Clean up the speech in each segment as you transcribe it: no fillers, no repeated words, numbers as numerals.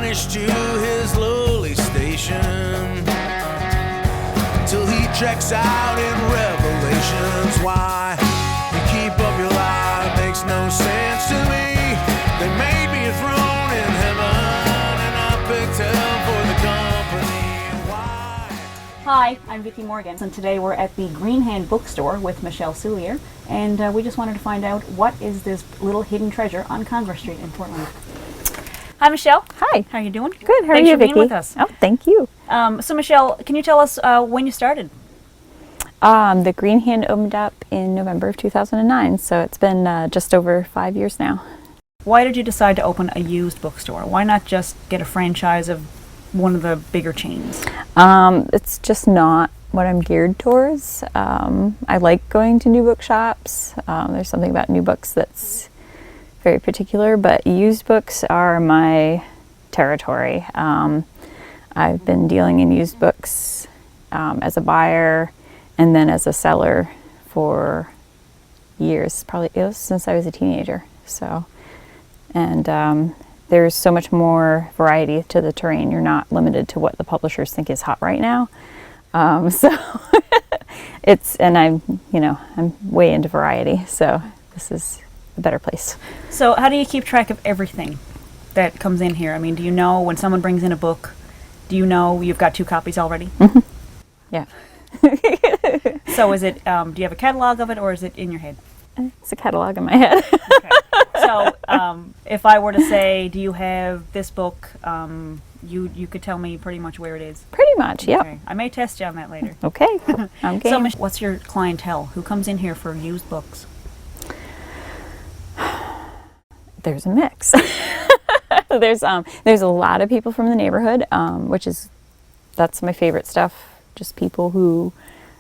banished to his lowly station, till he checks out in Revelations. Why you keep up your lie makes no sense to me. They made me a throne in heaven, and I picked hell for the company. Why? Hi, I'm Vickie Morgan, and today we're at the Green Hand bookstore with Michelle Souliere, and we just wanted to find out what is this little hidden treasure on Converse Street in Portland. Hi, Michelle. Hi. How are you doing? Good. How Thanks are you, for being Vickie? with us. Oh, thank you. So, Michelle, can you tell us when you started? The Green Hand opened up in November of 2009, so it's been just over 5 years now. Why did you decide to open a used bookstore? Why not just get a franchise of one of the bigger chains? It's just not what I'm geared towards. I like going to new bookshops. There's something about new books that's very particular, but used books are my territory. I've been dealing in used books as a buyer and then as a seller for years, probably since I was a teenager. So, and there's so much more variety to the terrain. You're not limited to what the publishers think is hot right now. So and I'm way into variety. So this is a better place. So how do you keep track of everything that comes in here? I mean, do you know when someone brings in a book, do you know you've got 2 copies already? Mm-hmm. Yeah. So is it, do you have a catalog of it, or is it in your head? It's a catalog in my head. Okay. So if I were to say, do you have this book, you could tell me pretty much where it is? Pretty much, yeah. Okay. I may test you on that later. Okay. I'm game. So what's your clientele? Who comes in here for used books? There's a mix. There's a lot of people from the neighborhood, that's my favorite stuff. Just people who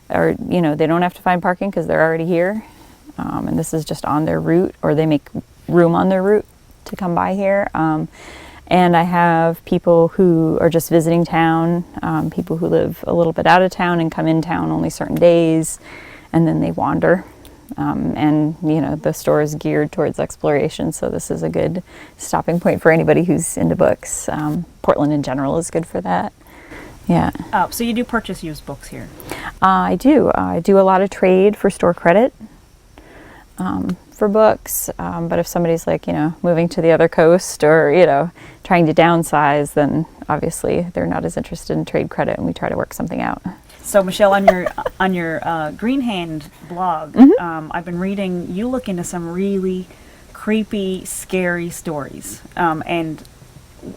are, they don't have to find parking because they're already here. And this is just on their route, or they make room on their route to come by here. And I have people who are just visiting town, people who live a little bit out of town and come in town only certain days, and then they wander. And the store is geared towards exploration, so this is a good stopping point for anybody who's into books. Portland in general is good for that. Yeah. So you do purchase used books here? I do. I do a lot of trade for store credit for books, but if somebody's moving to the other coast or trying to downsize, then obviously they're not as interested in trade credit, and we try to work something out. So Michelle, on your Green Hand blog, I've been reading. You look into some really creepy, scary stories, and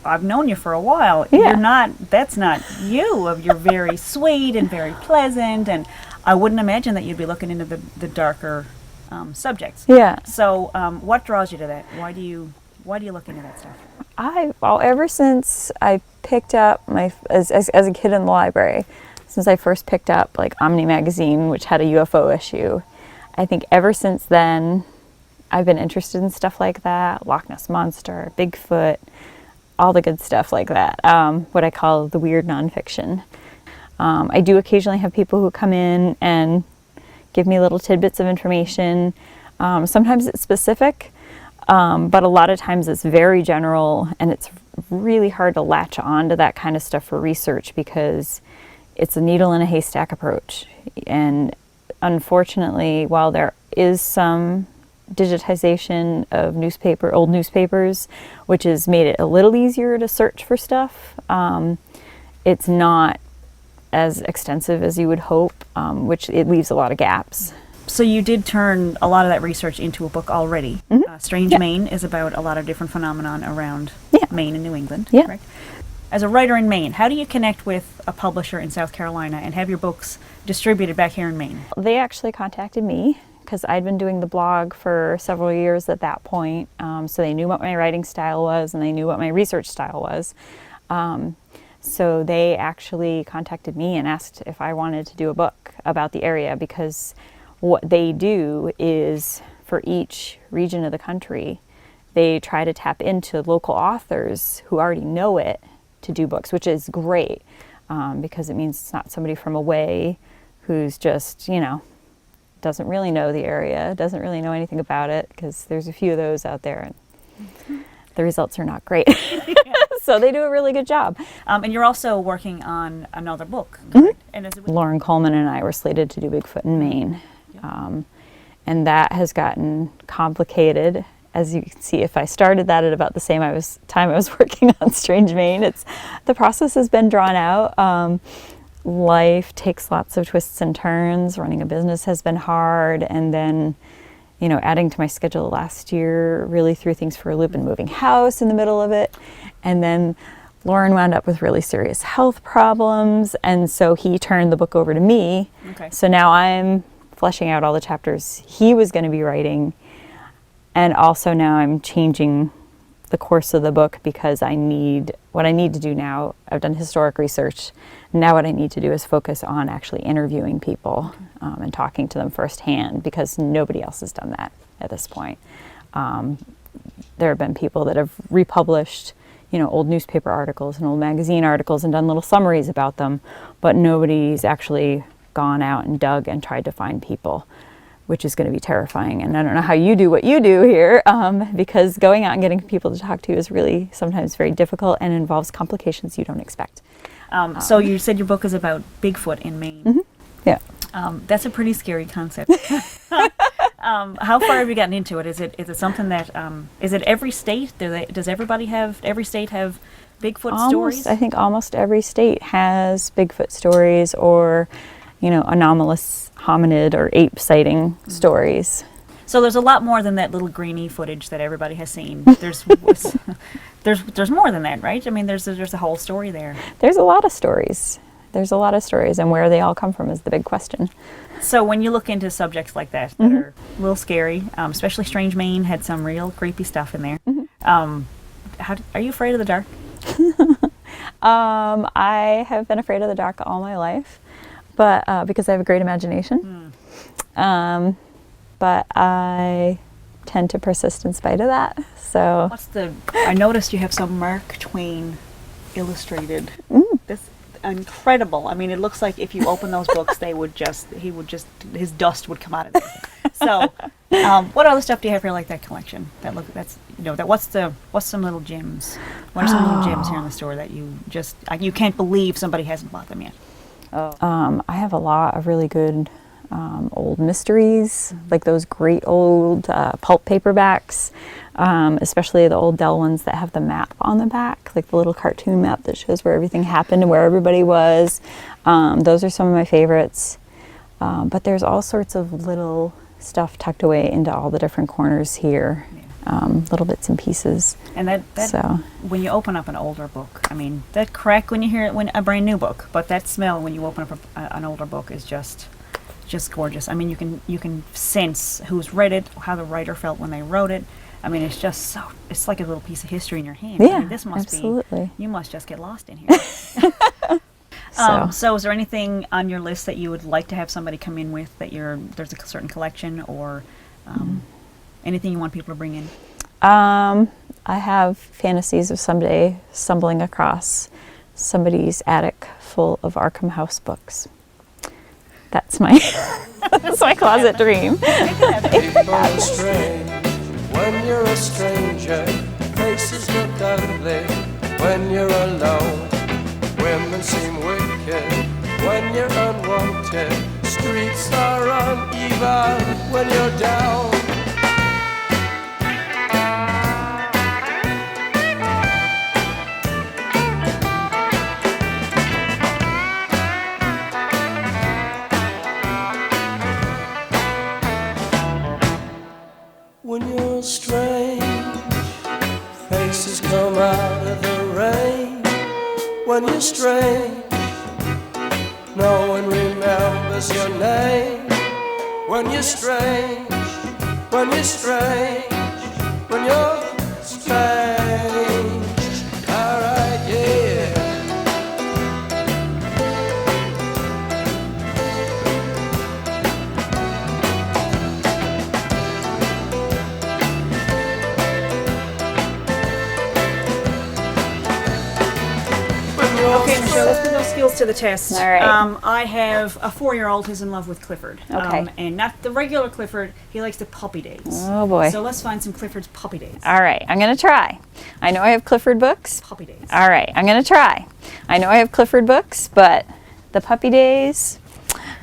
I've known you for a while. Yeah. That's not you. You're very sweet and very pleasant, and I wouldn't imagine that you'd be looking into the darker subjects. Yeah. So what draws you to that? Why do you look into that stuff? Ever since I picked up as a kid in the library. Since I first picked up Omni magazine, which had a UFO issue, I think ever since then I've been interested in stuff like that, Loch Ness Monster, Bigfoot, all the good stuff like that, what I call the weird nonfiction. I do occasionally have people who come in and give me little tidbits of information. Sometimes it's specific, but a lot of times it's very general, and it's really hard to latch on to that kind of stuff for research because it's a needle in a haystack approach. And unfortunately, while there is some digitization of old newspapers, which has made it a little easier to search for stuff, it's not as extensive as you would hope, which it leaves a lot of gaps. So you did turn a lot of that research into a book already. Mm-hmm. Strange Maine is about a lot of different phenomenon around Maine and New England, Yeah. correct? As a writer in Maine, how do you connect with a publisher in South Carolina and have your books distributed back here in Maine? They actually contacted me because I'd been doing the blog for several years at that point, so they knew what my writing style was and they knew what my research style was. So they actually contacted me and asked if I wanted to do a book about the area, because what they do is, for each region of the country, they try to tap into local authors who already know it to do books, which is great, because it means it's not somebody from away who's just, doesn't really know the area, doesn't really know anything about it, because there's a few of those out there, and the results are not great. So they do a really good job. And you're also working on another book, correct? And is it with Lauren Coleman and I were slated to do Bigfoot in Maine. And that has gotten complicated. As you can see, if I started that at about the same time I was working on Strange Maine, the process has been drawn out. Life takes lots of twists and turns. Running a business has been hard. And then, adding to my schedule last year really threw things for a loop, and moving house in the middle of it. And then Lauren wound up with really serious health problems. And so he turned the book over to me. Okay. So now I'm fleshing out all the chapters he was going to be writing. And also now I'm changing the course of the book because what I need to do now, I've done historic research. Now what I need to do is focus on actually interviewing people and talking to them firsthand, because nobody else has done that at this point. There have been people that have republished, old newspaper articles and old magazine articles and done little summaries about them, but nobody's actually gone out and dug and tried to find people, which is going to be terrifying. And I don't know how you do what you do here, because going out and getting people to talk to is really sometimes very difficult and involves complications you don't expect. So you said your book is about Bigfoot in Maine. Mm-hmm. Yeah. That's a pretty scary concept. How far have you gotten into it? Is it something that, is it every state? Does every state have Bigfoot stories? I think almost every state has Bigfoot stories, or anomalous hominid or ape sighting stories. So there's a lot more than that little greeny footage that everybody has seen. There's more than that, right? I mean, there's a whole story there. There's a lot of stories. And where they all come from is the big question. So when you look into subjects like that are a little scary, especially Strange Maine had some real creepy stuff in there. Are you afraid of the dark? I have been afraid of the dark all my life, but because I have a great imagination. But I tend to persist in spite of that. So I noticed you have some Mark Twain illustrated. This incredible. I mean, it looks like if you open those books, his dust would come out of it. So, what other stuff do you have here like that collection? What's some little gems? What are some little gems here in the store that you can't believe somebody hasn't bought them yet? I have a lot of really good old mysteries, like those great old pulp paperbacks, especially the old Dell ones that have the map on the back, like the little cartoon map that shows where everything happened and where everybody was. Those are some of my favorites. But there's all sorts of little stuff tucked away into all the different corners here. Little bits and pieces. And when you open up an older book, I mean, that crack when you hear it when a brand new book, but that smell when you open up an older book is just gorgeous. I mean, you can sense who's read it, how the writer felt when they wrote it. I mean, it's like a little piece of history in your hand. Yeah, I mean, this must absolutely. You must just get lost in here. So is there anything on your list that you would like to have somebody come in with that there's a certain collection or anything you want people to bring in? I have fantasies of someday stumbling across somebody's attic full of Arkham House books. That's my closet dream. People are strange when you're a stranger. Faces look ugly when you're alone. Women seem wicked when you're unwanted. Streets are uneven when you're down. When you're strange, faces come out of the rain. When you're strange, no one remembers your name. When you're strange, when you're strange, when you're strange. Alright, yeah. When Okay, Michelle, let's put those skills to the test. All right. I have a 4-year-old who's in love with Clifford. Okay. And not the regular Clifford. He likes the puppy days. Oh, boy. So let's find some Clifford's puppy days. All right, I'm going to try. I know I have Clifford books. Puppy days. All right, I'm going to try. I know I have Clifford books, but the puppy days,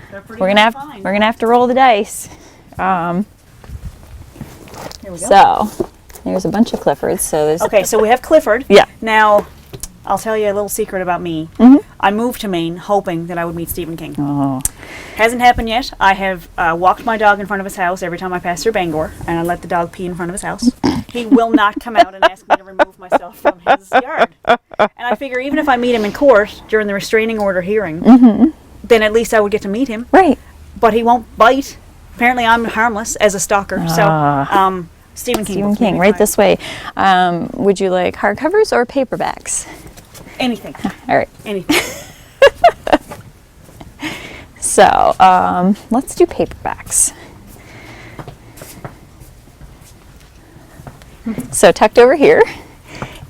They're pretty we're hard going to find. to have to roll the dice. Here we go. So, there's a bunch of Cliffords. So there's Okay, so we have Clifford. Yeah. Now, I'll tell you a little secret about me. Mhm. I moved to Maine hoping that I would meet Stephen King. Oh. Hasn't happened yet. I have walked my dog in front of his house every time I pass through Bangor, and I let the dog pee in front of his house. He will not come out and ask me to remove myself from his yard. And I figure even if I meet him in court during the restraining order hearing, then at least I would get to meet him. Right. But he won't bite. Apparently I'm harmless as a stalker. So, Stephen King. Stephen books, King, maybe right five. this way. Would you like hardcovers or paperbacks? Anything. All right. Anything. So, let's do paperbacks. So, tucked over here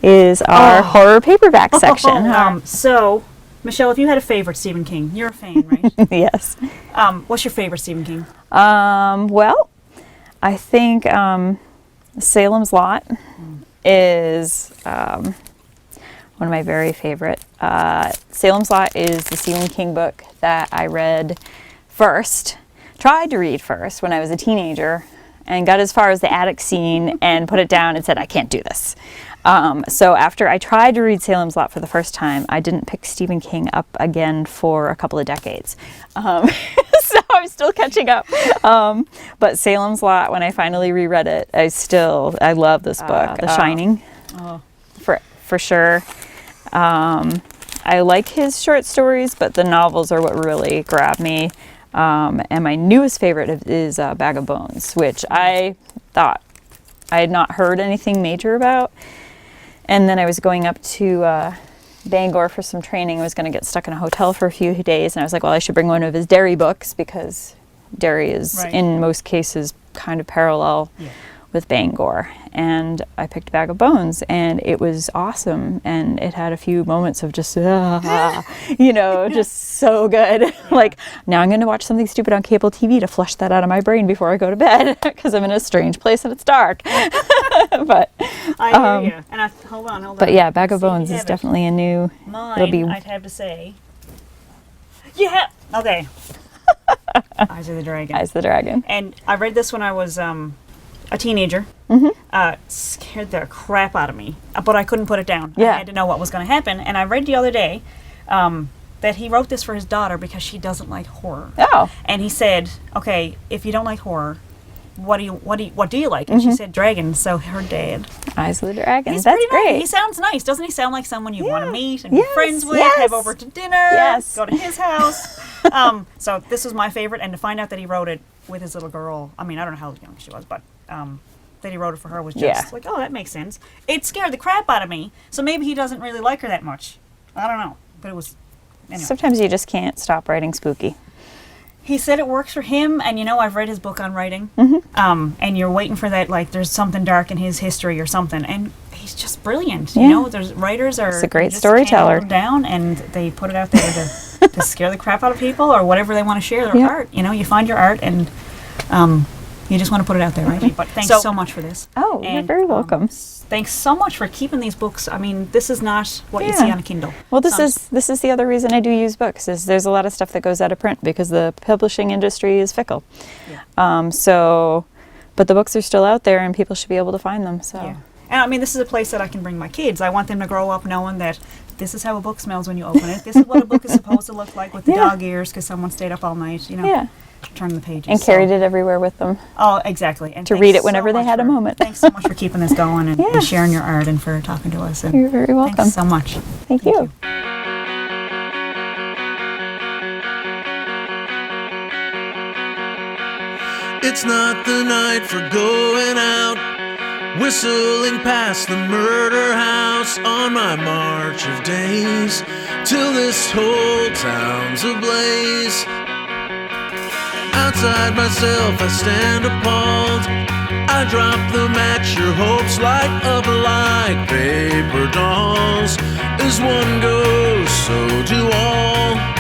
is our horror paperback section. So, Michelle, if you had a favorite Stephen King, you're a fan, right? Yes. What's your favorite Stephen King? Well, I think Salem's Lot is one of my very favorite. Salem's Lot is the Stephen King book that I tried to read first when I was a teenager, and got as far as the attic scene and put it down and said, I can't do this. So after I tried to read Salem's Lot for the first time, I didn't pick Stephen King up again for a couple of decades. So I'm still catching up. But Salem's Lot, when I finally reread it, I love this book. The Shining, for sure. I like his short stories, but the novels are what really grab me. And my newest favorite is Bag of Bones, which I thought I had not heard anything major about. And then I was going up to Bangor for some training. I was going to get stuck in a hotel for a few days, and I was like, well, I should bring one of his Derry books, because Derry is, in most cases, kind of parallel with Bangor. And I picked Bag of Bones, and it was awesome. And it had a few moments of just, just so good. Like, now I'm going to watch something stupid on cable TV to flush that out of my brain before I go to bed, because I'm in a strange place and it's dark. But I hear you. And hold on. But yeah, Bag of Bones is definitely a new. Mine, I'd have to say. Yeah. Okay. Eyes of the Dragon. Eyes of the Dragon. And I read this when I was a teenager. Scared the crap out of me, but I couldn't put it down. I had to know what was going to happen. And I read the other day that he wrote this for his daughter because she doesn't like horror. Oh. And he said, okay, if you don't like horror, what do you like? And she said dragons. So her dad. Eyes of the Dragon. He's That's great. Nice. He sounds nice. Doesn't he sound like someone you want to meet and be friends with, have over to dinner, go to his house? So this was my favorite. And to find out that he wrote it with his little girl, I mean, I don't know how young she was, but that he wrote it for her was just like, oh, that makes sense. It scared the crap out of me. So maybe he doesn't really like her that much. I don't know. But it was... Anyway. Sometimes you just can't stop writing spooky. He said it works for him, and I've read his book on writing, and you're waiting for that, like, there's something dark in his history or something, and he's just brilliant. There's writers are... He's a great storyteller. Down, and they put it out there to scare the crap out of people, or whatever they want to share, their art. You find your art, and you just want to put it out there, right? But thanks so much for this. Oh, you're very welcome. Thanks so much for keeping these books. I mean, this is not what you see on a Kindle. Well, this is the other reason I do use books, is there's a lot of stuff that goes out of print because the publishing industry is fickle. But the books are still out there and people should be able to find them. So. Yeah. And I mean, this is a place that I can bring my kids. I want them to grow up knowing that this is how a book smells when you open it. This is what a book is supposed to look like with the dog ears because someone stayed up all night, turn the pages. And carried it everywhere with them. Oh, exactly. And to read it whenever they had a moment. Thanks so much for keeping this going and sharing your art and for talking to us. And you're very welcome. Thanks so much. Thank you. It's not the night for going out, whistling past the murder house on my march of days, till this whole town's ablaze. Outside myself I stand appalled, I drop them at your hopes light up like paper dolls. As one goes, so do all.